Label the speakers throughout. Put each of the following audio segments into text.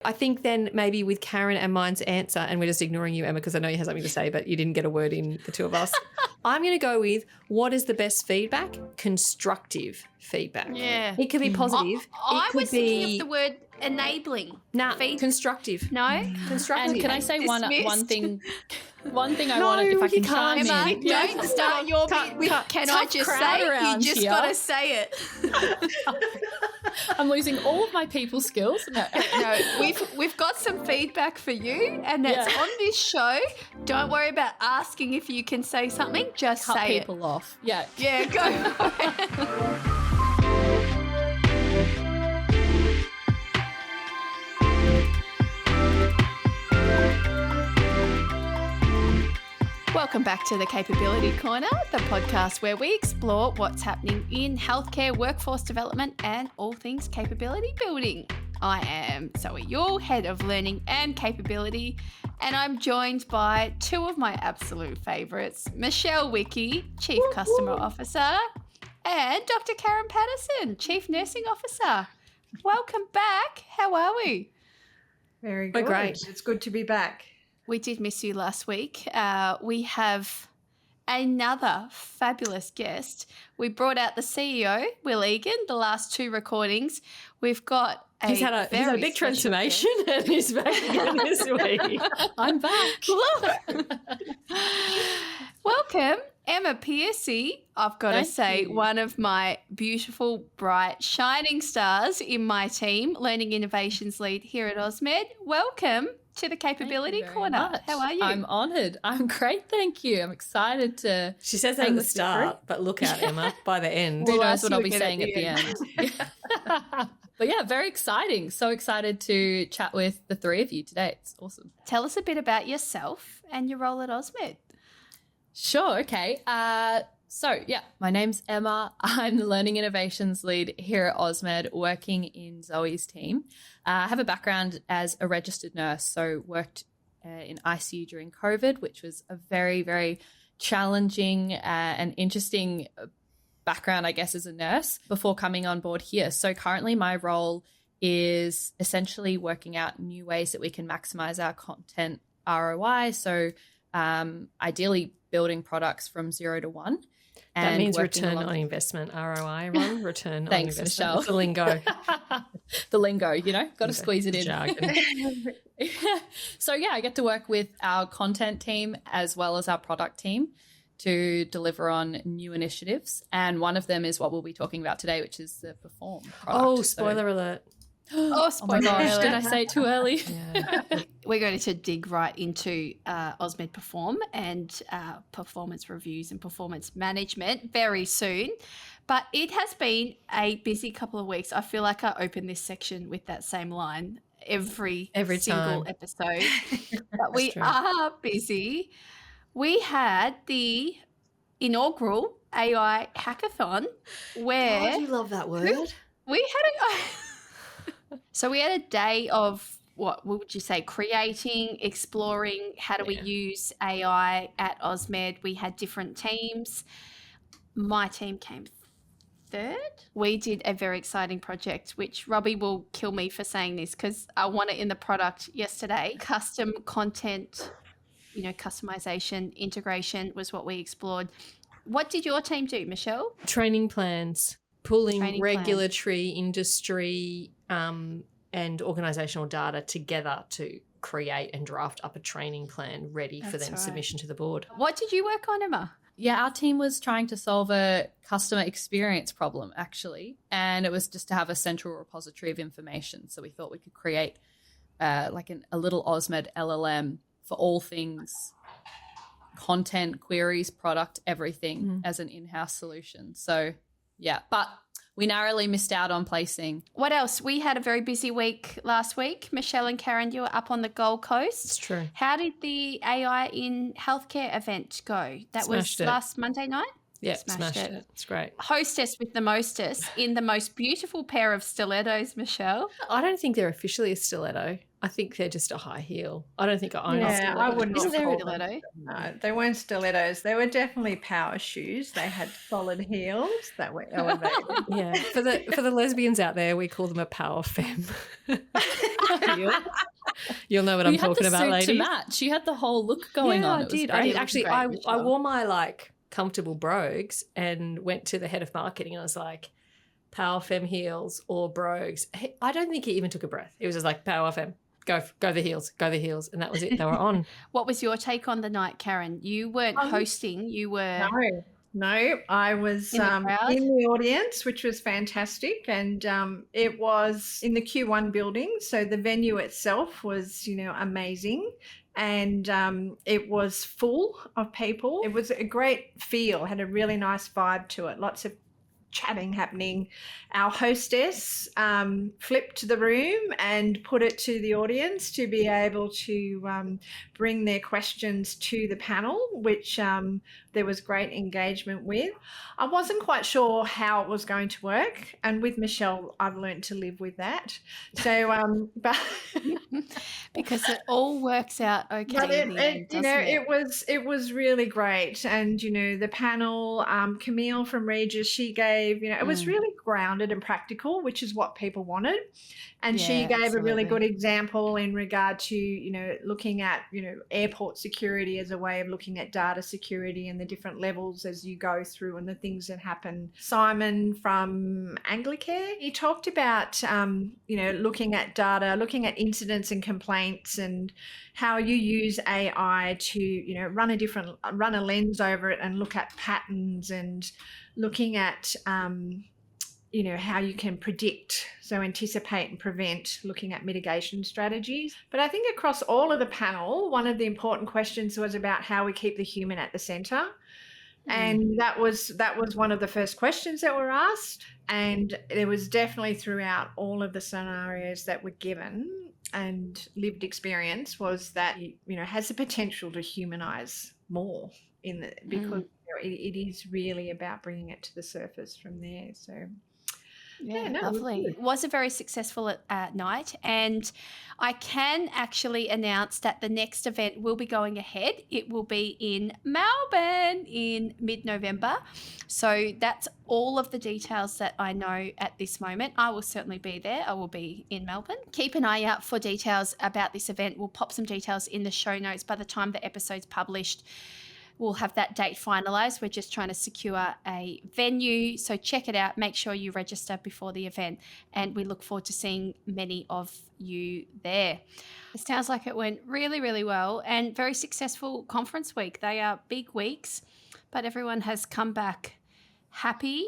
Speaker 1: I think then maybe with Karen and mine's answer, and we're just ignoring you, Emma, because I know you have something to say, but you didn't get a word in, the two of us. I'm going to go with, what is the best feedback? Constructive feedback.
Speaker 2: Yeah.
Speaker 1: It could be positive.
Speaker 2: I was thinking of the word enabling.
Speaker 1: Constructive.
Speaker 2: No?
Speaker 1: Constructive.
Speaker 3: And can I say one thing? One thing I
Speaker 1: No,
Speaker 3: wanted, if I can
Speaker 1: you
Speaker 3: chime
Speaker 1: can't.
Speaker 3: in.
Speaker 2: Emma, don't start your bit with, can I
Speaker 3: tough
Speaker 2: just
Speaker 3: crowd
Speaker 2: say? You
Speaker 3: around
Speaker 2: just
Speaker 3: here.
Speaker 2: got to say it.
Speaker 3: I'm losing all of my people skills. No.
Speaker 2: No, we've got some feedback for you, and that's on this show. Don't worry about asking if you can say something. Just
Speaker 3: Cut
Speaker 2: say
Speaker 3: people off. Yeah.
Speaker 2: Yeah, go for it. Welcome back to the Capability Corner, the podcast where we explore what's happening in healthcare, workforce development, and all things capability building. I am Zoe Yule, Head of Learning and Capability, and I'm joined by two of my absolute favourites, Michelle Wickie, Chief Customer Officer, and Dr. Karen Patterson, Chief Nursing Officer. Welcome back. How are we?
Speaker 4: Very
Speaker 1: We're
Speaker 4: good.
Speaker 1: great.
Speaker 4: It's good to be back.
Speaker 2: We did miss you last week. We have another fabulous guest. We brought out the CEO, Will Egan, the last two recordings. We've got
Speaker 1: He's had a big transformation and he's back again this week.
Speaker 3: I'm back.
Speaker 2: Welcome, Emma Piercy. I've got to say, one of my beautiful, bright, shining stars in my team, Learning Innovations Lead here at Ausmed. Welcome to the Capability Corner.
Speaker 3: Much.
Speaker 2: How are you?
Speaker 3: I'm honoured. I'm great, thank you. I'm excited to...
Speaker 1: She says that at the start, but look out, Emma, by the end.
Speaker 3: Who knows what I'll be saying at the end. But yeah, very exciting. So excited to chat with the three of you today. It's awesome.
Speaker 2: Tell us a bit about yourself and your role at Ausmed.
Speaker 3: Sure, okay. My name's Emma. I'm the Learning Innovations Lead here at Ausmed, working in Zoe's team. I have a background as a registered nurse, so worked in ICU during COVID, which was a very, very challenging and interesting background, I guess, as a nurse before coming on board here. So currently my role is essentially working out new ways that we can maximize our content ROI. So ideally building products from 0 to 1.
Speaker 1: That means return on investment, ROI, Ron. Return on
Speaker 3: Thanks,
Speaker 1: investment.
Speaker 3: Michelle.
Speaker 1: It's the lingo.
Speaker 3: The lingo, got to squeeze it in.
Speaker 1: Jargon.
Speaker 3: So yeah, I get to work with our content team as well as our product team to deliver on new initiatives. And one of them is what we'll be talking about today, which is the Perform product.
Speaker 1: Oh, spoiler alert.
Speaker 2: Oh,
Speaker 3: my gosh,
Speaker 2: alert.
Speaker 3: did I say it too early?
Speaker 1: Yeah.
Speaker 2: We're going to dig right into Ausmed Perform and performance reviews and performance management very soon. But it has been a busy couple of weeks. I feel like I open this section with that same line every single
Speaker 1: time.
Speaker 2: episode. But we
Speaker 1: true.
Speaker 2: are busy. We had the inaugural AI hackathon where
Speaker 1: Oh, do you love that word?
Speaker 2: we had So we had a day of, what would you say, creating, exploring, how do we use AI at Ausmed. We had different teams. My team came third. We did a very exciting project, which Robbie will kill me for saying this because I want it in the product yesterday. Custom content, customization, integration was what we explored. What did your team do, Michelle?
Speaker 1: Training plans, pulling
Speaker 2: Training
Speaker 1: regulatory, industry and organisational data together to create and draft up a training plan ready for
Speaker 2: That's
Speaker 1: then
Speaker 2: right.
Speaker 1: submission to the board.
Speaker 2: What did you work on, Emma?
Speaker 3: Yeah, our team was trying to solve a customer experience problem, actually, and it was just to have a central repository of information. So we thought we could create a little Ausmed LLM for all things content, queries, product, everything as an in-house solution. So, yeah, but we narrowly missed out on placing.
Speaker 2: What else? We had a very busy week last week. Michelle and Karen, you were up on the Gold Coast.
Speaker 1: It's true.
Speaker 2: How did the AI in healthcare event go? That
Speaker 1: Smashed
Speaker 2: was
Speaker 1: it.
Speaker 2: last Monday night?
Speaker 1: Yeah,
Speaker 2: Smashed
Speaker 1: smashed
Speaker 2: it.
Speaker 1: it. It's great.
Speaker 2: Hostess with the mostest in the most beautiful pair of stilettos, Michelle.
Speaker 1: I don't think they're officially a stiletto. I think they're just a high heel. I don't think I own a
Speaker 4: Yeah,
Speaker 1: stiletto.
Speaker 4: I would
Speaker 2: Isn't
Speaker 4: not
Speaker 2: there a
Speaker 4: call them.
Speaker 2: stiletto?
Speaker 4: No, they weren't stilettos. They were definitely power shoes. They had solid heels that were elevated.
Speaker 1: Yeah, for the lesbians out there, we call them a power femme. heel. You'll know what I'm
Speaker 3: you had
Speaker 1: talking
Speaker 3: the
Speaker 1: about,
Speaker 3: suit
Speaker 1: ladies.
Speaker 3: to match. You had the whole look going on.
Speaker 1: I
Speaker 3: It was
Speaker 1: did.
Speaker 3: great.
Speaker 1: I
Speaker 3: It
Speaker 1: did.
Speaker 3: was
Speaker 1: Actually,
Speaker 3: great,
Speaker 1: I
Speaker 3: Michelle.
Speaker 1: wore my like comfortable brogues and went to the head of marketing and I was like, power femme heels or brogues. I don't think he even took a breath. It was just like power femme. Go the heels, and that was it. They were on.
Speaker 2: What was your take on the night, Karen? You weren't hosting. You were
Speaker 4: No, I was
Speaker 2: In the crowd?
Speaker 4: in the audience, which was fantastic. And it was in the Q1 building. So the venue itself was, amazing. And it was full of people. It was a great feel, had a really nice vibe to it. Lots of chatting happening. Our hostess flipped the room and put it to the audience to be able to bring their questions to the panel, which there was great engagement with. I wasn't quite sure how it was going to work, and with Michelle, I've learned to live with that. So, but
Speaker 2: because it all works out okay.
Speaker 4: but
Speaker 2: in the end, doesn't it?
Speaker 4: it was really great, and the panel, Camille from Regis, she gave, it was really grounded and practical, which is what people wanted, and she
Speaker 2: Yeah,
Speaker 4: gave a really
Speaker 2: absolutely.
Speaker 4: good example in regard to looking at airport security as a way of looking at data security and the different levels as you go through and the things that happen. Simon from Anglicare, he talked about looking at data, looking at incidents and complaints, and how you use AI to run a lens over it and look at patterns, and looking at how you can predict, so anticipate and prevent, looking at mitigation strategies. But I think across all of the panel, one of the important questions was about how we keep the human at the centre. And that was one of the first questions that were asked. And there was definitely throughout all of the scenarios that were given and lived experience was that has the potential to humanize more because it is really about bringing it to the surface from there. So
Speaker 2: Lovely. It was a very successful night, and I can actually announce that the next event will be going ahead. It will be in Melbourne in mid-November. So that's all of the details that I know at this moment. I will certainly be there. I will be in Melbourne. Keep an eye out for details about this event. We'll pop some details in the show notes by the time the episode's published. We'll have that date finalised. We're just trying to secure a venue. So check it out. Make sure you register before the event. And we look forward to seeing many of you there. It sounds like it went really, really well and very successful conference week. They are big weeks, but everyone has come back happy,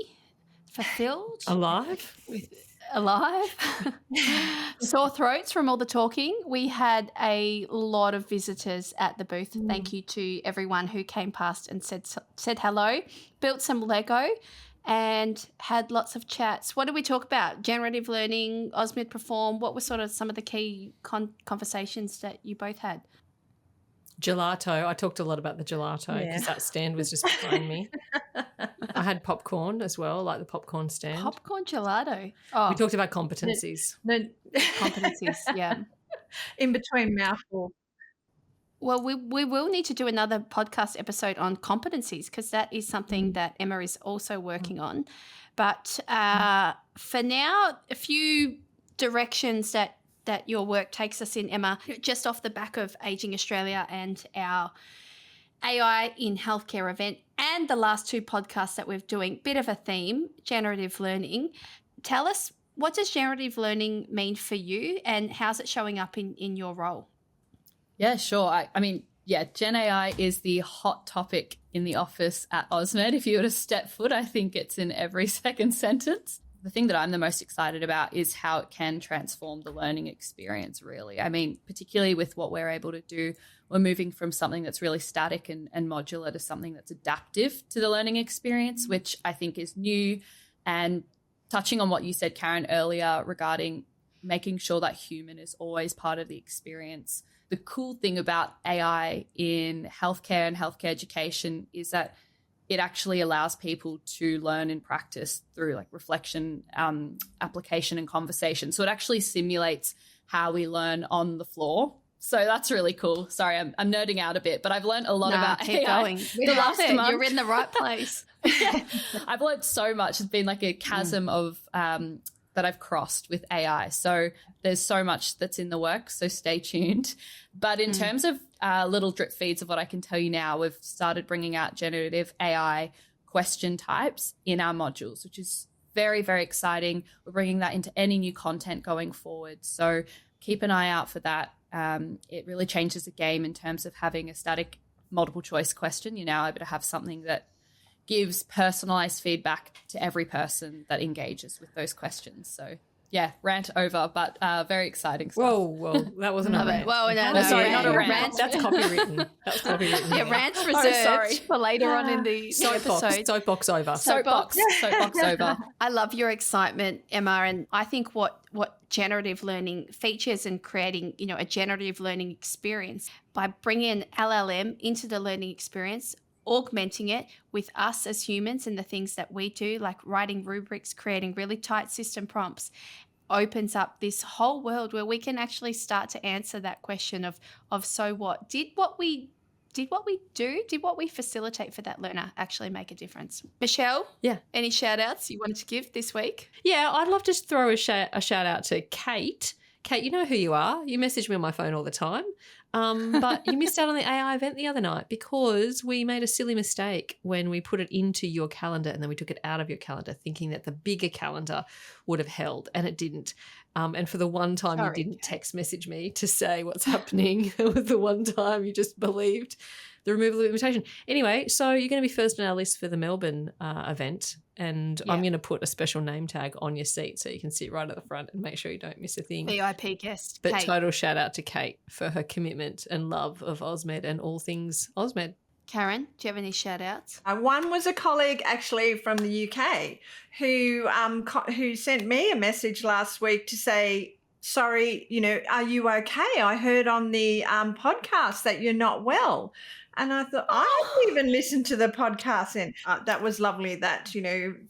Speaker 2: fulfilled.
Speaker 1: Alive?
Speaker 2: Alive. Sore throats from all the talking. We had a lot of visitors at the booth. Thank you to everyone who came past and said hello, built some Lego and had lots of chats. What did we talk about? Generative learning, Ausmed Perform. What were sort of some of the key conversations that you both had?
Speaker 1: Gelato. I talked a lot about the gelato because that stand was just behind me. I had popcorn as well, like the popcorn stand.
Speaker 2: Popcorn gelato. Oh,
Speaker 1: We talked about competencies.
Speaker 2: competencies, yeah.
Speaker 4: in between mouthful.
Speaker 2: Well, we will need to do another podcast episode on competencies because that is something that Emma is also working on. But for now, a few directions that your work takes us in, Emma, just off the back of Ageing Australia and our AI in healthcare event and the last two podcasts that we're doing, bit of a theme, generative learning. Tell us, what does generative learning mean for you and how's it showing up in your role?
Speaker 3: Yeah, sure. I mean, Gen AI is the hot topic in the office at Ausmed. If you were to step foot, I think it's in every second sentence. The thing that I'm the most excited about is how it can transform the learning experience, really. I mean, particularly with what we're able to do, we're moving from something that's really static and modular to something that's adaptive to the learning experience, which I think is new. And touching on what you said, Karen, earlier regarding making sure that human is always part of the experience. The cool thing about AI in healthcare and healthcare education is that it actually allows people to learn in practice through like reflection, application and conversation. So it actually simulates how we learn on the floor. So that's really cool. Sorry, I'm nerding out a bit, but I've learned a lot about
Speaker 2: keep
Speaker 3: AI.
Speaker 2: going. We love it. You're in the right place.
Speaker 3: Yeah. I've learned so much. It's been like a chasm of that I've crossed with AI. So there's so much that's in the works. So stay tuned. But in terms of little drip feeds of what I can tell you now, we've started bringing out generative AI question types in our modules, which is very, very exciting. We're bringing that into any new content going forward. So keep an eye out for that. It really changes the game in terms of having a static multiple choice question. You're now able to have something that gives personalized feedback to every person that engages with those questions. So yeah, rant over, but very exciting stuff.
Speaker 1: Whoa, that wasn't a rant.
Speaker 2: Well, no,
Speaker 3: sorry, not a rant.
Speaker 1: That's copywritten. That's copywritten.
Speaker 2: Yeah, rants reserved
Speaker 3: sorry.
Speaker 2: for later on in the episode.
Speaker 1: Soapbox over.
Speaker 3: Soapbox over.
Speaker 2: I love your excitement, Emma, and I think what generative learning features and creating, a generative learning experience by bringing LLM into the learning experience, augmenting it with us as humans and the things that we do, like writing rubrics, creating really tight system prompts, opens up this whole world where we can actually start to answer that question of so what? Did what we facilitate for that learner actually make a difference? Michelle?
Speaker 1: Yeah.
Speaker 2: Any shout outs you wanted to give this week?
Speaker 1: Yeah, I'd love to throw a shout out to Kate. Kate, you know who you are. You message me on my phone all the time. But you missed out on the AI event the other night because we made a silly mistake when we put it into your calendar and then we took it out of your calendar thinking that the bigger calendar would have held, and it didn't. And for the one time you didn't text message me to say what's happening, it was the one time you just believed the removal of the invitation. Anyway, so you're going to be first on our list for the Melbourne event, and I'm going to put a special name tag on your seat so you can sit right at the front and make sure you don't miss a thing.
Speaker 2: VIP guest,
Speaker 1: But
Speaker 2: Kate.
Speaker 1: total shout out to Kate for her commitment and love of Ausmed and all things Ausmed.
Speaker 2: Karen, do you have any shout outs?
Speaker 4: One was a colleague actually from the UK who sent me a message last week to say, sorry, are you okay? I heard on the podcast that you're not well. And I thought, I didn't even listen to the podcast. And that was lovely that,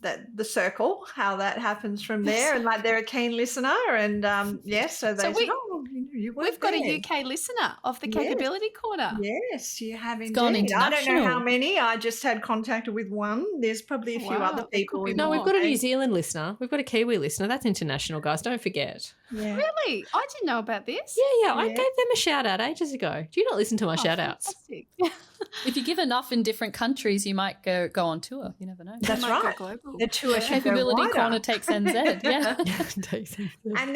Speaker 4: that the circle, how that happens from there. And like they're a keen listener. And so they said,
Speaker 2: we've got a UK listener of the Capability Corner.
Speaker 4: Yes, you have indeed.
Speaker 3: Gone
Speaker 4: I don't know how
Speaker 3: international.
Speaker 4: many. I just had contact with one. There's probably a few other people.
Speaker 1: No, we've got a New Zealand listener. We've got a Kiwi listener. That's international, guys. Don't forget.
Speaker 4: Yeah.
Speaker 2: Really? I didn't know about this.
Speaker 1: Yeah. I gave them a shout out ages ago. Do you not listen to my shout outs?
Speaker 2: Fantastic.
Speaker 3: If you give enough in different countries, you might go on tour. You never know.
Speaker 4: That's
Speaker 2: might go
Speaker 4: right.
Speaker 2: global.
Speaker 4: The tour should go
Speaker 3: Capability
Speaker 4: wider.
Speaker 3: Corner takes NZ. Yeah.
Speaker 4: And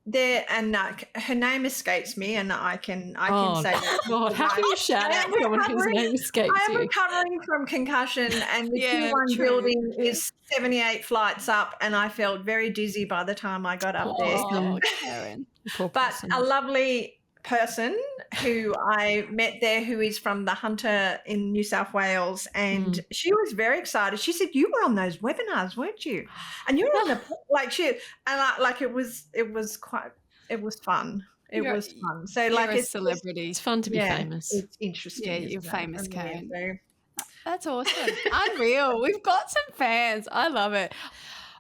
Speaker 4: then her name escapes me, and I can say that.
Speaker 1: God, how can you shout out someone whose name escapes
Speaker 4: I am
Speaker 1: you?
Speaker 4: recovering from concussion, and the
Speaker 2: Yeah,
Speaker 4: Q1
Speaker 2: true.
Speaker 4: building is 78 flights up, and I felt very dizzy by the time I got up there.
Speaker 2: Oh, Karen.
Speaker 1: Poor
Speaker 4: But
Speaker 1: person.
Speaker 4: a lovely person who I met there, who is from the Hunter in New South Wales, she was very excited. She said, "You were on those webinars, weren't you? And you were on the it was fun. It was fun. So
Speaker 2: You're a
Speaker 4: it's
Speaker 2: celebrity.
Speaker 1: It's fun to be famous.
Speaker 4: It's interesting.
Speaker 2: Yeah, you're
Speaker 4: isn't it?
Speaker 2: famous,
Speaker 4: Yeah,
Speaker 2: Karen.
Speaker 4: so-
Speaker 2: That's awesome. Unreal. We've got some fans. I love it.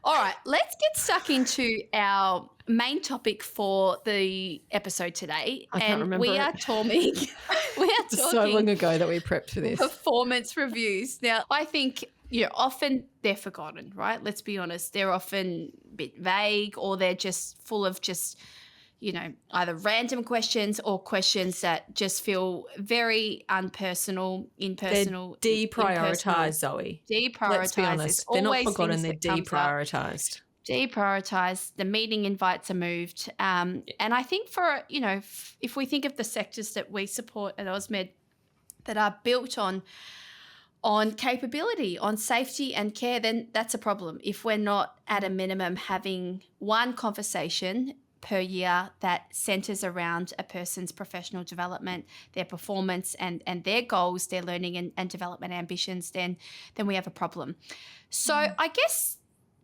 Speaker 2: All right, let's get stuck into our main topic for the episode today.
Speaker 1: I can't remember
Speaker 2: we are
Speaker 1: it.
Speaker 2: talking
Speaker 1: It's so long ago that we prepped for this.
Speaker 2: performance reviews. Now, I think often they're forgotten, right? Let's be honest. They're often a bit vague, or they're just full of either random questions or questions that just feel very unpersonal, impersonal.
Speaker 1: Deprioritized, Zoe.
Speaker 2: Deprioritized.
Speaker 1: Let's be honest. They're not forgotten, they're deprioritized.
Speaker 2: Deprioritized. The meeting invites are moved. And I think if we think of the sectors that we support at Ausmed that are built on capability, on safety and care, then that's a problem. If we're not at a minimum having one conversation per year that centres around a person's professional development, their performance and their goals, their learning and development ambitions, then we have a problem. So I guess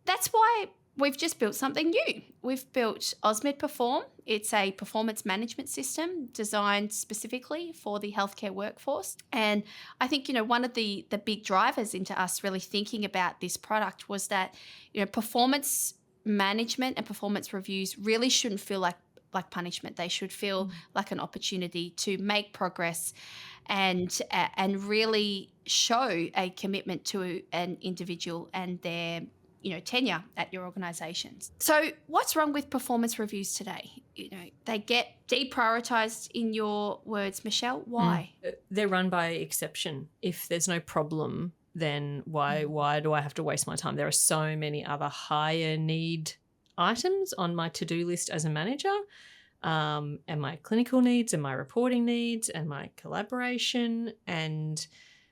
Speaker 2: that's why we've just built something new. We've built Ausmed Perform. It's a performance management system designed specifically for the healthcare workforce. And I think, one of the big drivers into us really thinking about this product was that, performance management and performance reviews really shouldn't feel like punishment. They should feel like an opportunity to make progress and really show a commitment to an individual and their tenure at your organisations. So what's wrong with performance reviews today? They get deprioritised, in your words, Michelle. Why?
Speaker 1: They're run by exception. If there's no problem, then why do I have to waste my time? There are so many other higher need items on my to-do list as a manager, and my clinical needs and my reporting needs and my collaboration and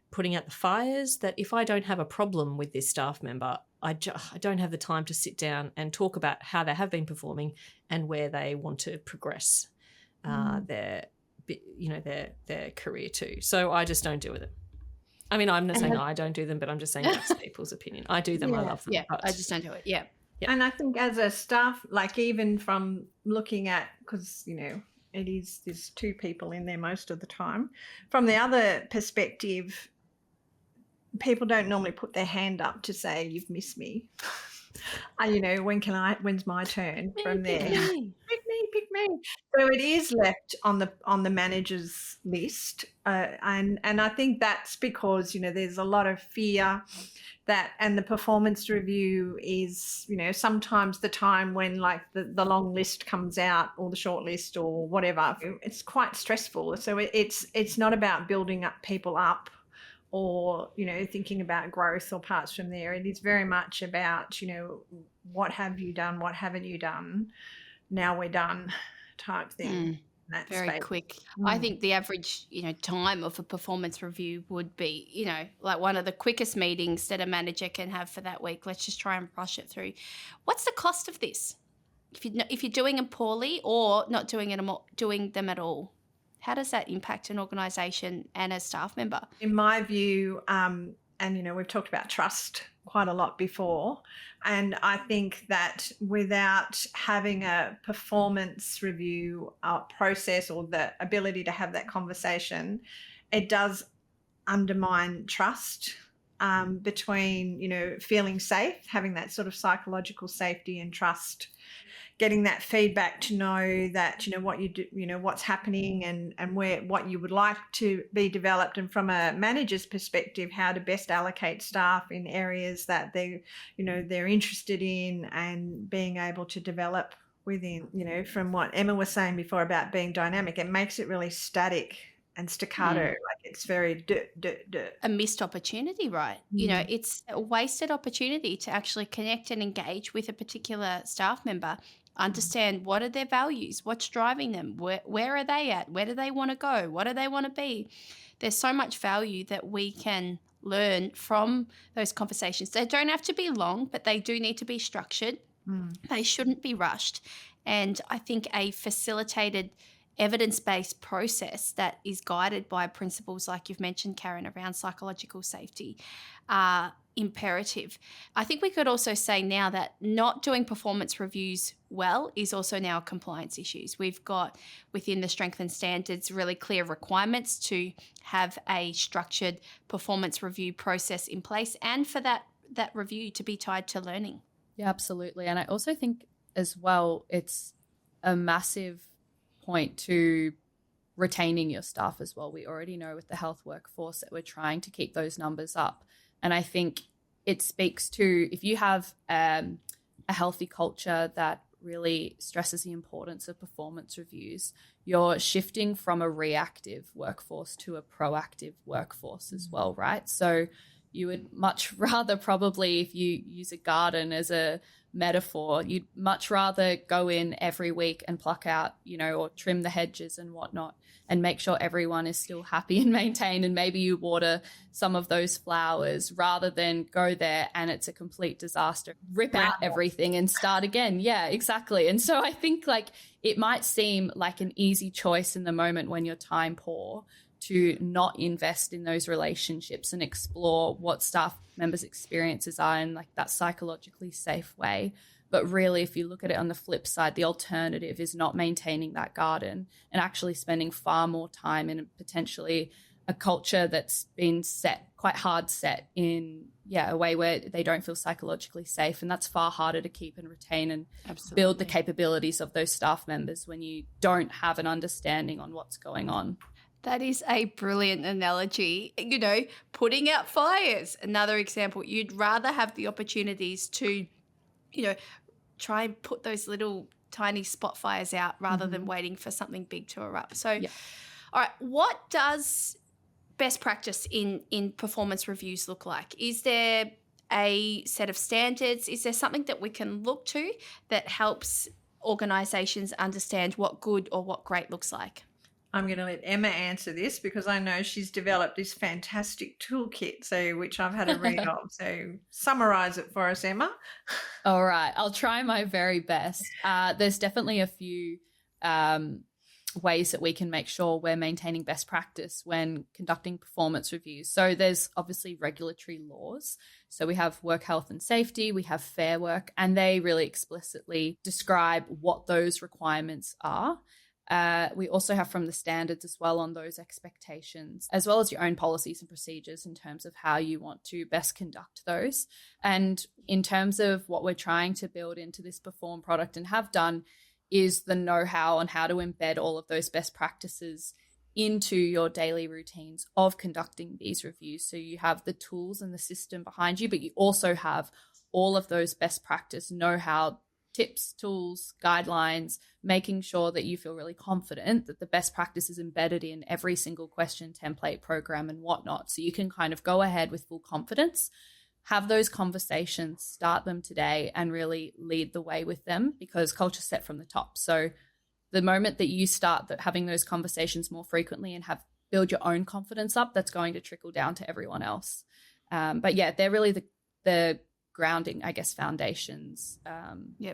Speaker 1: putting out the fires, that if I don't have a problem with this staff member, I don't have the time to sit down and talk about how they have been performing and where they want to progress their career too. So I just don't deal with it. I mean, I'm not saying I don't do them, but I'm just saying that's people's opinion. I do them. I love them.
Speaker 2: Yeah, I just don't do it. Yeah.
Speaker 4: And I think as a staff, like even from looking at, because, there's two people in there most of the time. From the other perspective, people don't normally put their hand up to say, you've missed me. When's my turn from there? Pick me. So it is left on the manager's list. And I think that's because, there's a lot of fear that, and the performance review is, sometimes the time when like the long list comes out or the short list or whatever, it's quite stressful. So it's not about building up people up or, thinking about growth or parts from there. It is very much about, what have you done? What haven't you done? Now we're done type thing. That's
Speaker 2: very quick. I think the average, time of a performance review would be, like one of the quickest meetings that a manager can have for that week. Let's just try and rush it through. What's the cost of this? If you're doing them poorly or not doing them at all? How does that impact an organisation and a staff member?
Speaker 4: In my view, and we've talked about trust quite a lot before, and I think that without having a performance review process or the ability to have that conversation, it does undermine trust between, feeling safe, having that sort of psychological safety and trust, getting that feedback to know that, what you do, what's happening and what you would like to be developed, and from a manager's perspective, how to best allocate staff in areas that they're interested in and being able to develop within. From what Emma was saying before about being dynamic, it makes it really static and staccato, like it's very
Speaker 2: a missed opportunity, right? It's a wasted opportunity to actually connect and engage with a particular staff member, understand what are their values, what's driving them, where are they at, where do they want to go, what do they want to be. There's so much value that we can learn from those conversations. They don't have to be long, but they do need to be structured. They shouldn't be rushed. And I think a facilitated evidence-based process that is guided by principles like you've mentioned, Karen, around psychological safety are imperative. I think we could also say now that not doing performance reviews well is also now compliance issues. We've got within the strengthened standards really clear requirements to have a structured performance review process in place, and for that review to be tied to learning.
Speaker 3: Yeah, absolutely. And I also think as well, it's a massive point to retaining your staff as well. We already know with the health workforce that we're trying to keep those numbers up. And I think it speaks to, if you have a healthy culture that really stresses the importance of performance reviews, you're shifting from a reactive workforce to a proactive workforce as well, right? So you would much rather, probably, if you use a garden as a metaphor, you'd much rather go in every week and pluck out, or trim the hedges and whatnot, and make sure everyone is still happy and maintained, and maybe you water some of those flowers, rather than go there and it's a complete disaster, rip out everything and start again. Yeah, exactly. And so I think it might seem like an easy choice in the moment when you're time poor to not invest in those relationships and explore what staff members' experiences are in that psychologically safe way. But really, if you look at it on the flip side, the alternative is not maintaining that garden and actually spending far more time in potentially a culture that's been quite hard set in a way where they don't feel psychologically safe, and that's far harder to keep and retain and build the capabilities of those staff members when you don't have an understanding on what's going on.
Speaker 2: That is a brilliant analogy. Putting out fires, another example. You'd rather have the opportunities to, try and put those little tiny spot fires out rather than waiting for something big to erupt. So, all right, what does best practice in performance reviews look like? Is there a set of standards? Is there something that we can look to that helps organisations understand what good or what great looks like?
Speaker 4: I'm going to let Emma answer this because I know she's developed this fantastic toolkit, which I've had a read of. So summarise it for us, Emma.
Speaker 3: All right, I'll try my very best. There's definitely a few ways that we can make sure we're maintaining best practice when conducting performance reviews. So there's obviously regulatory laws. So we have work health and safety, we have fair work, and they really explicitly describe what those requirements are. We also have from the standards as well on those expectations, as well as your own policies and procedures in terms of how you want to best conduct those. And in terms of what we're trying to build into this Perform product and have done is the know-how on how to embed all of those best practices into your daily routines of conducting these reviews. So you have the tools and the system behind you, but you also have all of those best practice know-how, tips, tools, guidelines, making sure that you feel really confident that the best practice is embedded in every single question, template, program, and whatnot. So you can kind of go ahead with full confidence, have those conversations, start them today, and really lead the way with them, because culture's set from the top. So the moment that you start having those conversations more frequently and build your own confidence up, that's going to trickle down to everyone else. But yeah, they're really the grounding, I guess, foundations.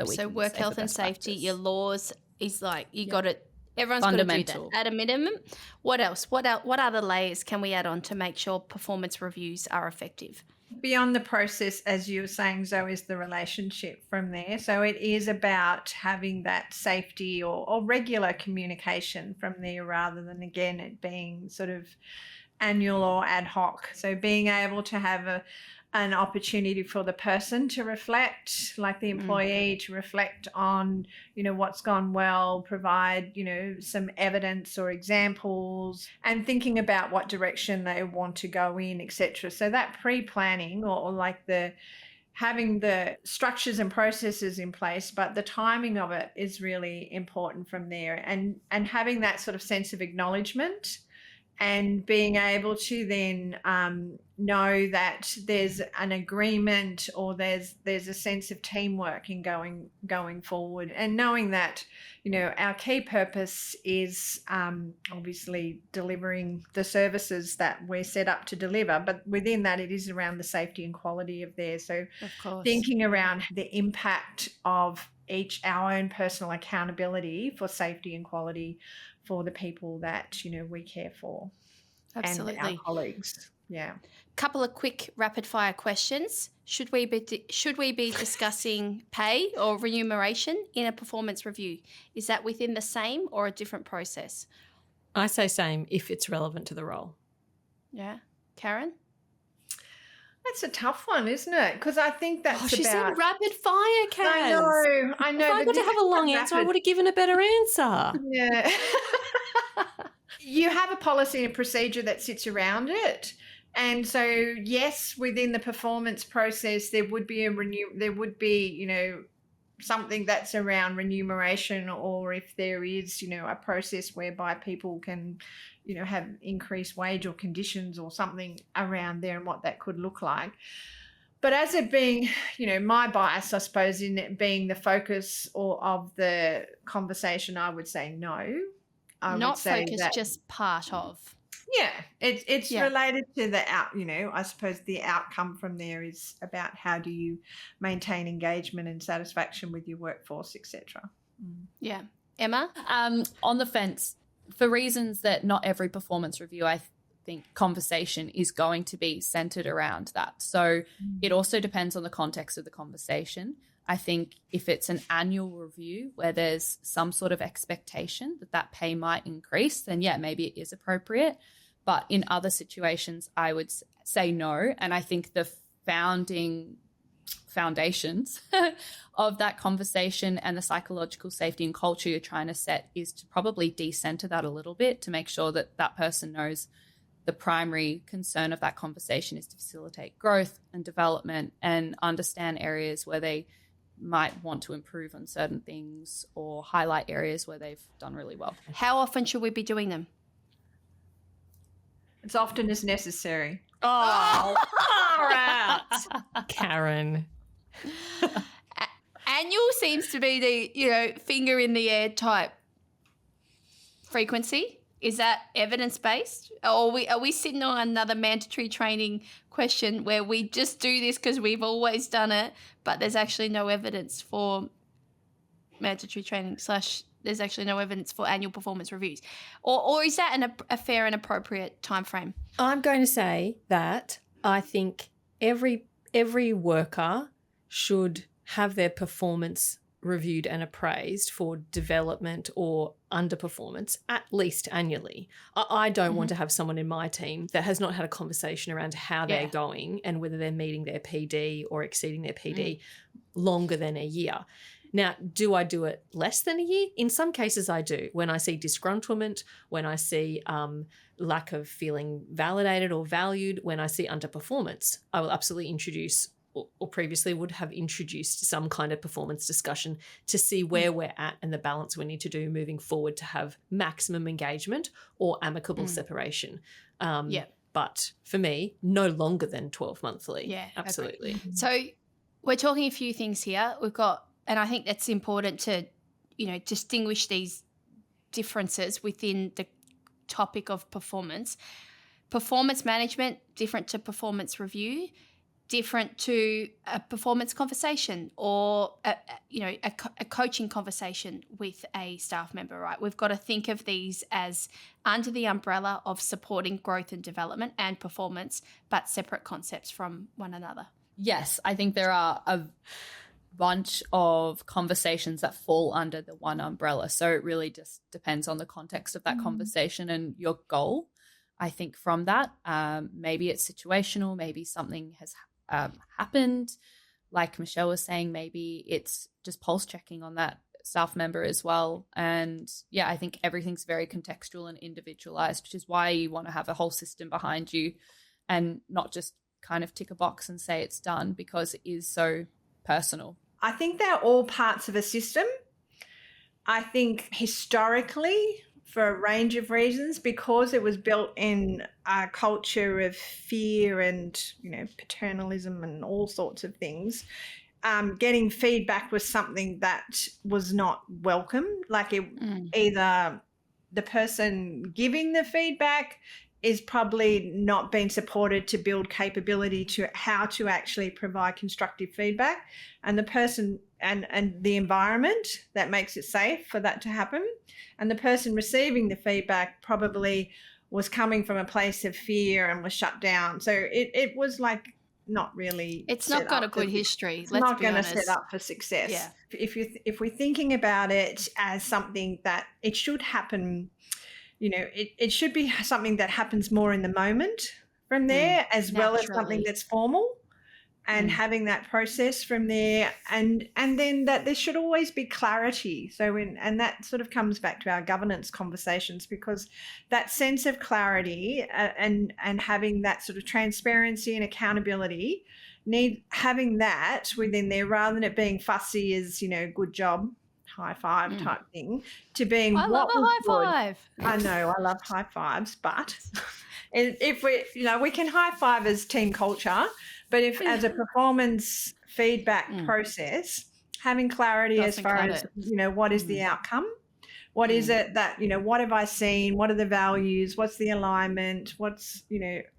Speaker 2: So work health and safety, your laws is like you got it. Everyone's got to do that at a minimum. What else? What other layers can we add on to make sure performance reviews are effective?
Speaker 4: Beyond the process, as you were saying, Zoe, is the relationship from there. So it is about having that safety or regular communication from there, rather than, again, it being sort of annual or ad hoc. So being able to have an opportunity for the person to reflect, like the employee to reflect on, what's gone well, provide, some evidence or examples, and thinking about what direction they want to go in, etc. So that pre-planning or like having the structures and processes in place, but the timing of it is really important from there, and having that sort of sense of acknowledgement and being able to then know that there's an agreement or there's a sense of teamwork in going forward, and knowing that our key purpose is obviously delivering the services that we're set up to deliver, but within that it is around the safety and quality of there. So
Speaker 2: of course,
Speaker 4: thinking around the impact of our own personal accountability for safety and quality for the people that we care for.
Speaker 2: Absolutely.
Speaker 4: And our colleagues. Yeah.
Speaker 2: Couple of quick rapid fire questions. Should we be discussing pay or remuneration in a performance review? Is that within the same or a different process?
Speaker 1: I say same if it's relevant to the role.
Speaker 2: Yeah. Karen?
Speaker 4: That's a tough one, isn't it? Because I think that's
Speaker 1: she said rapid fire, Karen.
Speaker 4: I know.
Speaker 1: If I got to have a long answer, I would have given a better answer.
Speaker 4: Yeah. You have a policy and procedure that sits around it. And so, yes, within the performance process, there would be something that's around remuneration, or if there is, a process whereby people can, have increased wage or conditions or something around there and what that could look like. But as it being, my bias, I suppose, in it being the focus of the conversation, I would say no.
Speaker 2: Not focus, just part of.
Speaker 4: Yeah, it's related to the I suppose the outcome from there is about how do you maintain engagement and satisfaction with your workforce, etc.
Speaker 2: Yeah. Emma?
Speaker 3: On the fence, for reasons that not every performance review, I think conversation is going to be centered around that. So it also depends on the context of the conversation. I think if it's an annual review where there's some sort of expectation that pay might increase, then yeah, maybe it is appropriate. But in other situations, I would say no. And I think the foundations of that conversation and the psychological safety and culture you're trying to set is to probably decenter that a little bit to make sure that that person knows the primary concern of that conversation is to facilitate growth and development and understand areas where they might want to improve on certain things or highlight areas where they've done really well.
Speaker 2: How often should we be doing them?
Speaker 4: As often as necessary.
Speaker 1: Oh, far out. Karen.
Speaker 2: Annual seems to be the, finger in the air type frequency. Is that evidence-based? Or are we sitting on another mandatory training question where we just do this because we've always done it, but there's actually no evidence for mandatory training / there's actually no evidence for annual performance reviews? Or is that a fair and appropriate time frame?
Speaker 1: I'm going to say that I think every worker should have their performance reviewed and appraised for development or underperformance at least annually. I don't want to have someone in my team that has not had a conversation around how they're going and whether they're meeting their PD or exceeding their PD longer than a year. Now, do I do it less than a year? In some cases I do. When I see disgruntlement, when I see lack of feeling validated or valued, when I see underperformance, I will absolutely introduce or previously would have introduced some kind of performance discussion to see where we're at and the balance we need to do moving forward to have maximum engagement or amicable separation. But for me, no longer than 12 monthly.
Speaker 2: Yeah,
Speaker 1: absolutely.
Speaker 2: Okay. So we're talking a few things here. We've got, and I think that's important to, distinguish these differences within the topic of performance. Performance management, different to performance review, different to a performance conversation or a coaching conversation with a staff member, right? We've got to think of these as under the umbrella of supporting growth and development and performance, but separate concepts from one another.
Speaker 3: Yes, I think there are a bunch of conversations that fall under the one umbrella. So it really just depends on the context of that conversation and your goal. I think from that, maybe it's situational, maybe something has happened. Like Michelle was saying, maybe it's just pulse checking on that staff member as well. And yeah, I think everything's very contextual and individualized, which is why you want to have a whole system behind you and not just kind of tick a box and say it's done, because it is so personal.
Speaker 4: I think they're all parts of a system. I think historically, for a range of reasons, because it was built in a culture of fear and, paternalism and all sorts of things, getting feedback was something that was not welcome. Like either the person giving the feedback is probably not being supported to build capability to how to actually provide constructive feedback, and the person and the environment that makes it safe for that to happen, and the person receiving the feedback probably was coming from a place of fear and was shut down. So it was like not really.
Speaker 2: It's not got a good history.
Speaker 4: It's not going to set up for success.
Speaker 2: Yeah.
Speaker 4: If we're thinking about it as something that it should happen, it should be something that happens more in the moment from there, as well as something that's formal, and having that process from there, and then that there should always be clarity. So and that sort of comes back to our governance conversations, because that sense of clarity and having that sort of transparency and accountability, having that within there, rather than it being fussy as good job, high five type thing, to being
Speaker 2: I love a high five.
Speaker 4: I know, I love high fives, but if we can high five as team culture, but if as a performance feedback process, having clarity as far as what is the outcome, what is it that what have I seen, what are the values, what's the alignment, what's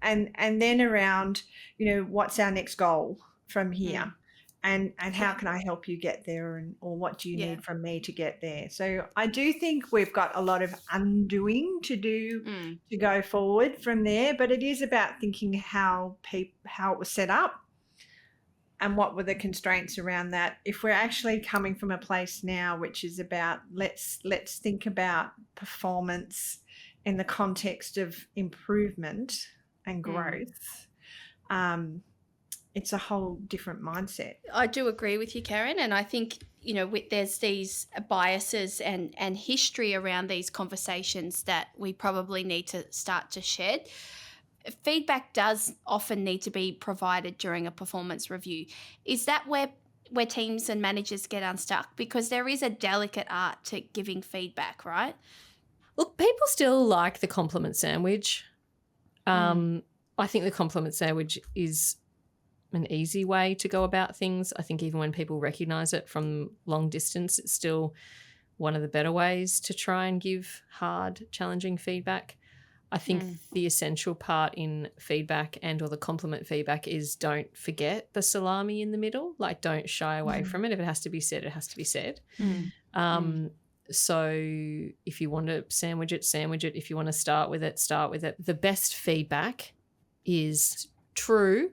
Speaker 4: and then around what's our next goal from here. And how can I help you get there, or what do you need from me to get there? So I do think we've got a lot of undoing to do to go forward from there, but it is about thinking how it was set up, and what were the constraints around that? If we're actually coming from a place now which is about let's think about performance in the context of improvement and growth, it's a whole different mindset.
Speaker 2: I do agree with you, Karen, and I think, you know, there's these biases and history around these conversations that we probably need to start to shed. Feedback does often need to be provided during a performance review. Is that where teams and managers get unstuck? Because there is a delicate art to giving feedback, right?
Speaker 1: Look, people still like the compliment sandwich. I think the compliment sandwich is an easy way to go about things. I think even when people recognise it from long distance, it's still one of the better ways to try and give hard, challenging feedback. I think the essential part in feedback and or the compliment feedback is don't forget the salami in the middle. Like, don't shy away from it. If it has to be said, it has to be said. So if you want to sandwich it, sandwich it. If you want to start with it, start with it. The best feedback is true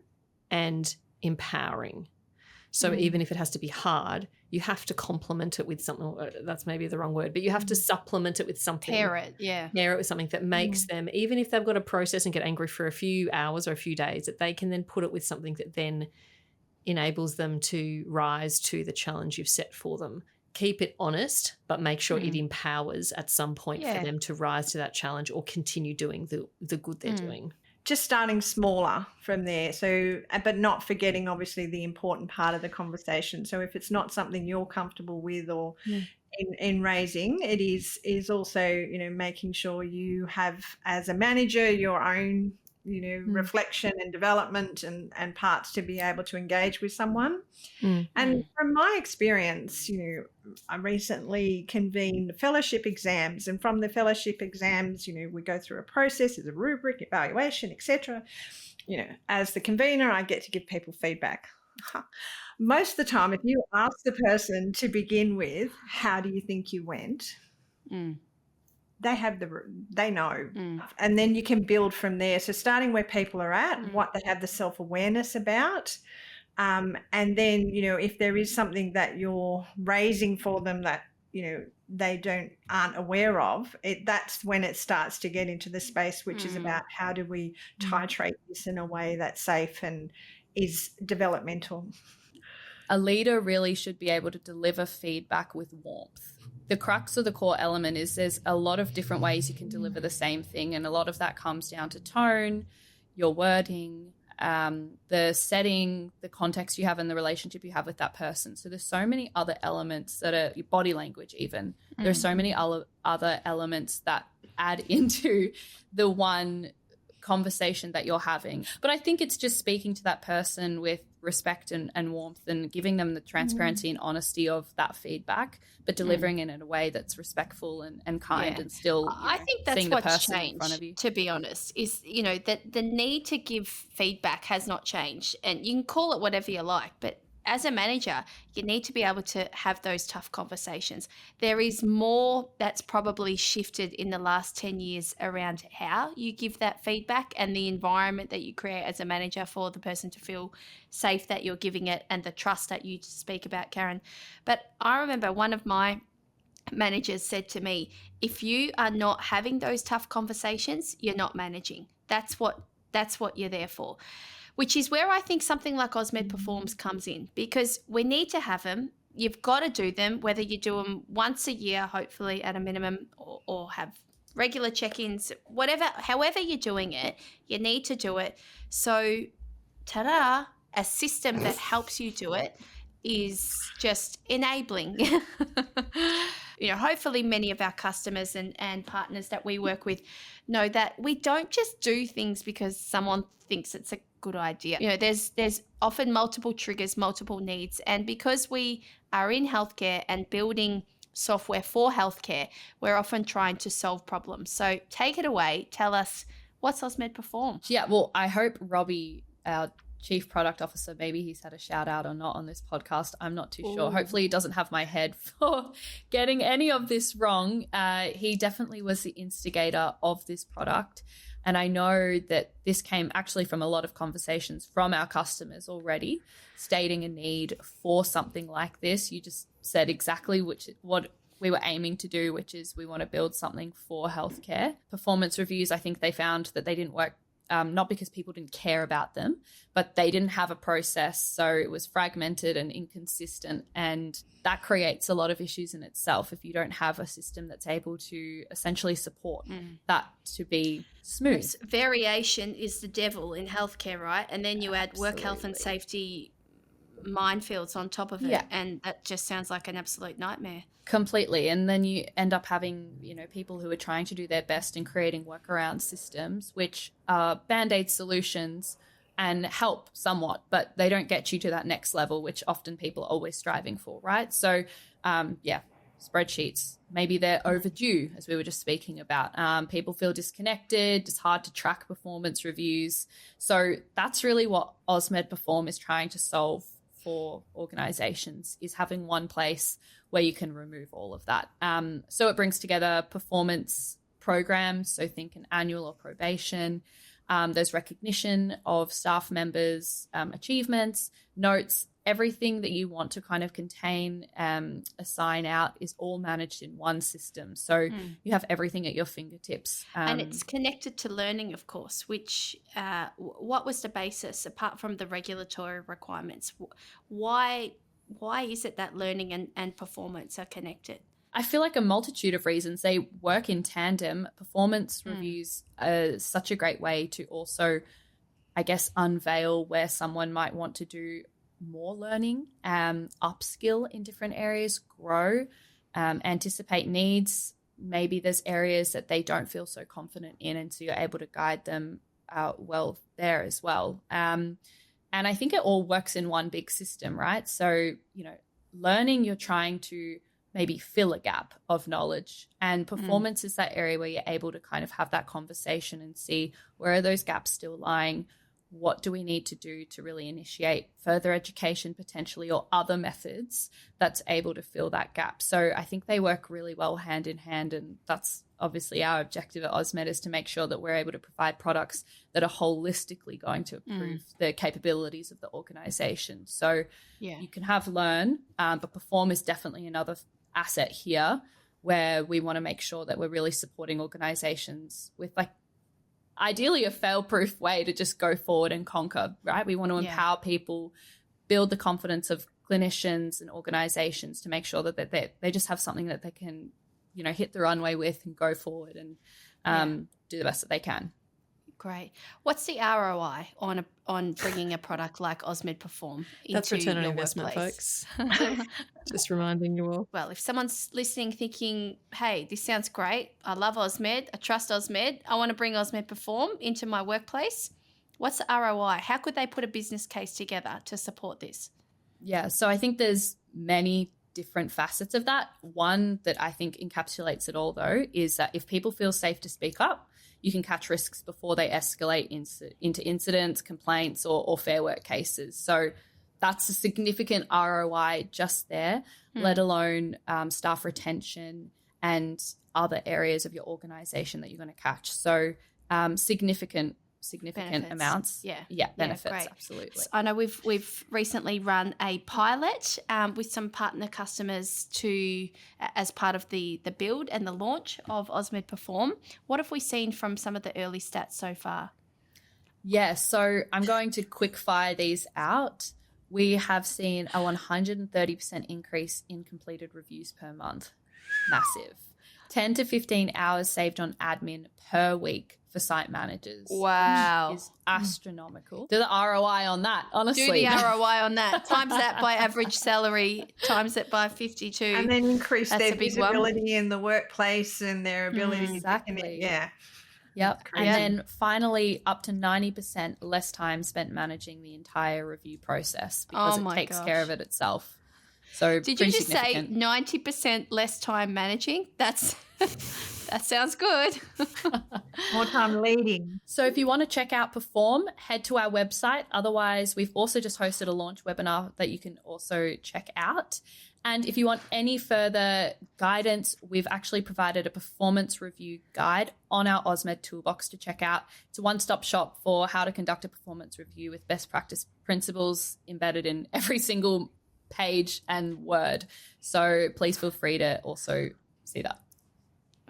Speaker 1: and empowering. So even if it has to be hard, you have to complement it with something. That's maybe the wrong word, but you have to supplement it with something.
Speaker 2: Pair it with
Speaker 1: something that makes them, even if they've got to process and get angry for a few hours or a few days, that they can then put it with something that then enables them to rise to the challenge you've set for them. Keep it honest, but make sure it empowers at some point for them to rise to that challenge or continue doing the good they're doing.
Speaker 4: Just starting smaller from there. So, but not forgetting obviously the important part of the conversation. So if it's not something you're comfortable with or in raising, it is also, you know, making sure you have as a manager your own, you know, reflection and development and parts to be able to engage with someone. And from my experience, you know, I recently convened fellowship exams, and from the fellowship exams, you know, we go through a process, there's a rubric, evaluation, etc. You know, as the convener, I get to give people feedback. Most of the time, if you ask the person to begin with, how do you think you went? They know, and then you can build from there. So starting where people are at, what they have the self-awareness about, and then, you know, if there is something that you're raising for them that, you know, they aren't aware of, that's when it starts to get into the space which is about how do we titrate this in a way that's safe and is developmental.
Speaker 3: A leader really should be able to deliver feedback with warmth. The crux of the core element is there's a lot of different ways you can deliver the same thing, and a lot of that comes down to tone, your wording, the setting, the context you have and the relationship you have with that person. So there's so many other elements that are your body language even. There's so many other elements that add into the one conversation that you're having. But I think it's just speaking to that person with respect and warmth and giving them the transparency and honesty of that feedback, but delivering it in a way that's respectful and kind and still,
Speaker 2: I think that's
Speaker 3: seeing the
Speaker 2: what's
Speaker 3: person
Speaker 2: changed,
Speaker 3: in front of you.
Speaker 2: to be honest, is, you know, that the need to give feedback has not changed, and you can call it whatever you like, but as a manager, you need to be able to have those tough conversations. There is more that's probably shifted in the last 10 years around how you give that feedback and the environment that you create as a manager for the person to feel safe that you're giving it and the trust that you speak about, Karen. But I remember one of my managers said to me, if you are not having those tough conversations, you're not managing. That's what you're there for. Which is where I think something like Ausmed Performs comes in, because we need to have them. You've got to do them, whether you do them once a year, hopefully at a minimum, or have regular check-ins, whatever, however you're doing it, you need to do it. So, ta-da, a system that helps you do it is just enabling. You know, hopefully many of our customers and partners that we work with know that we don't just do things because someone thinks it's a good idea. You know, there's often multiple triggers, multiple needs. And because we are in healthcare and building software for healthcare, we're often trying to solve problems. So take it away. Tell us, what's Ausmed Perform?
Speaker 3: Yeah, well, I hope Robbie, our Chief Product Officer, maybe he's had a shout out or not on this podcast. I'm not too sure. Hopefully he doesn't have my head for getting any of this wrong. He definitely was the instigator of this product. And I know that this came actually from a lot of conversations from our customers already, stating a need for something like this. You just said exactly what we were aiming to do, which is we want to build something for healthcare. Performance reviews, I think they found that they didn't work, not because people didn't care about them, but they didn't have a process. So it was fragmented and inconsistent. And that creates a lot of issues in itself if you don't have a system that's able to essentially support that to be smooth.
Speaker 2: Variation is the devil in healthcare, right? And then you add work health and safety minefields on top of it. And that just sounds like an absolute nightmare.
Speaker 3: Completely. And then you end up having, people who are trying to do their best in creating workaround systems, which are Band-Aid solutions and help somewhat, but they don't get you to that next level, which often people are always striving for, right? So, spreadsheets, maybe they're overdue, as we were just speaking about. People feel disconnected. It's hard to track performance reviews. So that's really what Ausmed Perform is trying to solve for organizations, is having one place where you can remove all of that. So it brings together performance programs, so think an annual or probation. There's recognition of staff members' achievements, notes, everything that you want to kind of contain, assign out is all managed in one system. So you have everything at your fingertips.
Speaker 2: And it's connected to learning, of course, which what was the basis, apart from the regulatory requirements? Why is it that learning and performance are connected?
Speaker 3: I feel like a multitude of reasons. They work in tandem. Performance reviews are such a great way to also, I guess, unveil where someone might want to do more learning, upskill in different areas, grow, anticipate needs. Maybe there's areas that they don't feel so confident in, and so you're able to guide them well there as well. And I think it all works in one big system, right? So, learning, you're trying to maybe fill a gap of knowledge, and performance is that area where you're able to kind of have that conversation and see where are those gaps still lying. What do we need to do to really initiate further education potentially, or other methods that's able to fill that gap? So I think they work really well hand in hand, and that's obviously our objective at Ausmed, is to make sure that we're able to provide products that are holistically going to improve the capabilities of the organization. So you can have learn, but perform is definitely another asset here, where we want to make sure that we're really supporting organizations with, like, ideally a fail-proof way to just go forward and conquer, right? We want to empower people, build the confidence of clinicians and organizations to make sure that they just have something that they can, hit the runway with and go forward and do the best that they can.
Speaker 2: Great. What's the ROI on bringing a product like Ausmed Perform into
Speaker 1: That's return on
Speaker 2: your
Speaker 1: investment,
Speaker 2: workplace?
Speaker 1: folks. Just reminding you all.
Speaker 2: Well, if someone's listening thinking, hey, this sounds great, I love Ausmed, I trust Ausmed, I want to bring Ausmed Perform into my workplace, what's the ROI? How could they put a business case together to support this?
Speaker 3: Yeah, so I think there's many different facets of that. One that I think encapsulates it all, though, is that if people feel safe to speak up, you can catch risks before they escalate into incidents, complaints, or fair work cases. So that's a significant ROI just there, let alone staff retention and other areas of your organization that you're going to catch. So significant
Speaker 2: benefits.
Speaker 3: amounts. Benefits,
Speaker 2: great.
Speaker 3: Absolutely.
Speaker 2: So I know we've recently run a pilot with some partner customers as part of the build and the launch of Ausmed Perform. What have we seen from some of the early stats so far?
Speaker 3: Yeah, so I'm going to quick fire these out. We have seen a 130% increase in completed reviews per month. Massive. 10 to 15 hours saved on admin per week for site managers.
Speaker 2: Wow.
Speaker 3: Which is astronomical. Do the ROI on that, honestly.
Speaker 2: Do the ROI on that. Times that by average salary, times it by 52.
Speaker 4: And then increase
Speaker 2: That's
Speaker 4: their
Speaker 2: a big one.
Speaker 4: visibility in the workplace and their ability
Speaker 3: Exactly.
Speaker 4: to connect. Yeah.
Speaker 3: Yep. And then finally, up to 90% less time spent managing the entire review process because it takes care of it itself. So
Speaker 2: did you just say 90% less time managing? That sounds good.
Speaker 4: More time leading.
Speaker 3: So if you want to check out Perform, head to our website. Otherwise, we've also just hosted a launch webinar that you can also check out. And if you want any further guidance, we've actually provided a performance review guide on our Ausmed toolbox to check out. It's a one-stop shop for how to conduct a performance review with best practice principles embedded in every single page and word. So please feel free to also see that.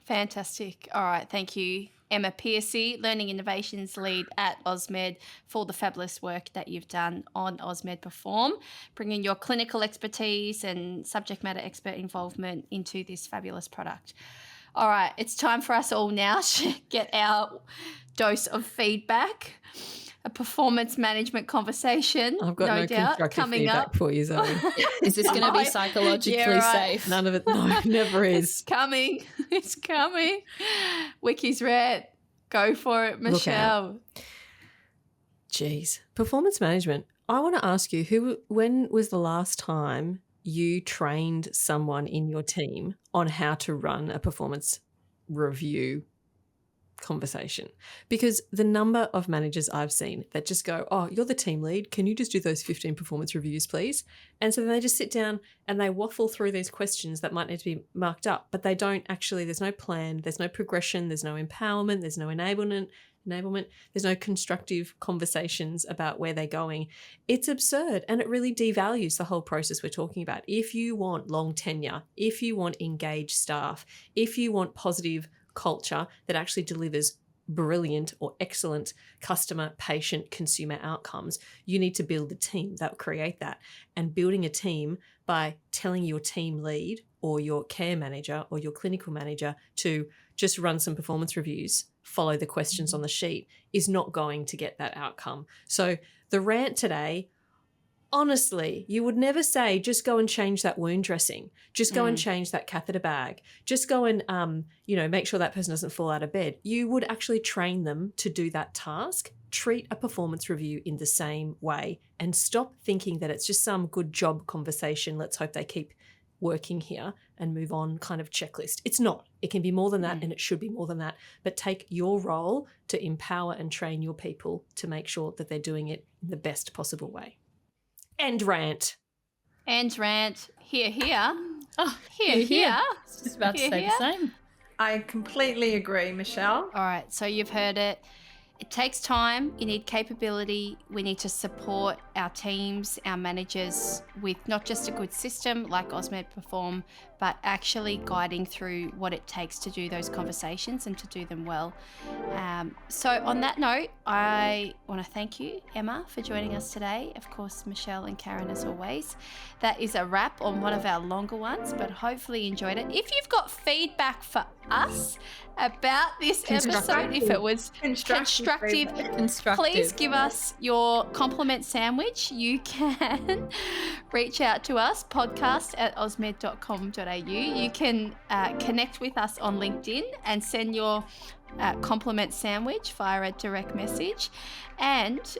Speaker 2: Fantastic. All right. Thank you, Emma Piercy, Learning Innovations Lead at Ausmed, for the fabulous work that you've done on Ausmed Perform, bringing your clinical expertise and subject matter expert involvement into this fabulous product. All right. It's time for us all now to get our dose of feedback. A performance management conversation,
Speaker 1: I've got no
Speaker 2: doubt,
Speaker 1: constructive
Speaker 2: coming
Speaker 1: feedback
Speaker 2: up.
Speaker 1: for you, Zoe.
Speaker 3: Is this going to be psychologically safe?
Speaker 1: None of it. No, never
Speaker 2: It's
Speaker 1: is.
Speaker 2: coming. It's coming. Wiki's red. Go for it, Michelle.
Speaker 1: Jeez. Performance management. I want to ask you, when was the last time you trained someone in your team on how to run a performance review conversation? Because the number of managers I've seen that just go, oh, you're the team lead, can you just do those 15 performance reviews, please? And so then they just sit down and they waffle through these questions that might need to be marked up, but they don't actually, there's no plan, there's no progression, there's no empowerment, there's no enablement, there's no constructive conversations about where they're going. It's absurd, and it really devalues the whole process we're talking about. If you want long tenure, if you want engaged staff, if you want positive culture that actually delivers brilliant or excellent customer, patient, consumer outcomes, you need to build a team that will create that. And building a team by telling your team lead or your care manager or your clinical manager to just run some performance reviews, follow the questions on the sheet, is not going to get that outcome. So the rant today, honestly, you would never say, just go and change that wound dressing. Just go and change that catheter bag. Just go and, make sure that person doesn't fall out of bed. You would actually train them to do that task. Treat a performance review in the same way and stop thinking that it's just some good job conversation. Let's hope they keep working here and move on kind of checklist. It's not. It can be more than that and it should be more than that. But take your role to empower and train your people to make sure that they're doing it in the best possible way. End rant.
Speaker 2: End rant. Here, here.
Speaker 3: Oh,
Speaker 2: Here.
Speaker 3: I was just about to say the same.
Speaker 4: I completely agree, Michelle.
Speaker 2: All right, so you've heard it. It takes time. You need capability. We need to support our teams, our managers with not just a good system like Ausmed Perform, but actually guiding through what it takes to do those conversations and to do them well. So on that note, I want to thank you, Emma, for joining us today. Of course, Michelle and Karen, as always. That is a wrap on one of our longer ones, but hopefully you enjoyed it. If you've got feedback for us about this episode, if it was constructive, please give us your compliment sandwich. You can reach out to us, podcast@ausmed.com.au. You can connect with us on LinkedIn and send your compliment sandwich via a direct message. And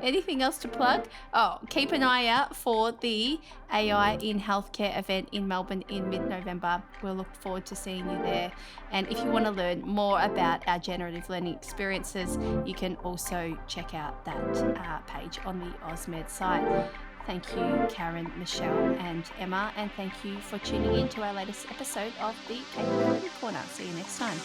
Speaker 2: anything else to plug? Oh, keep an eye out for the AI in Healthcare event in Melbourne in mid-November. We'll look forward to seeing you there. And if you want to learn more about our generative learning experiences, you can also check out that page on the Ausmed site. Thank you, Karen, Michelle, and Emma, and thank you for tuning in to our latest episode of the Capability Corner. See you next time.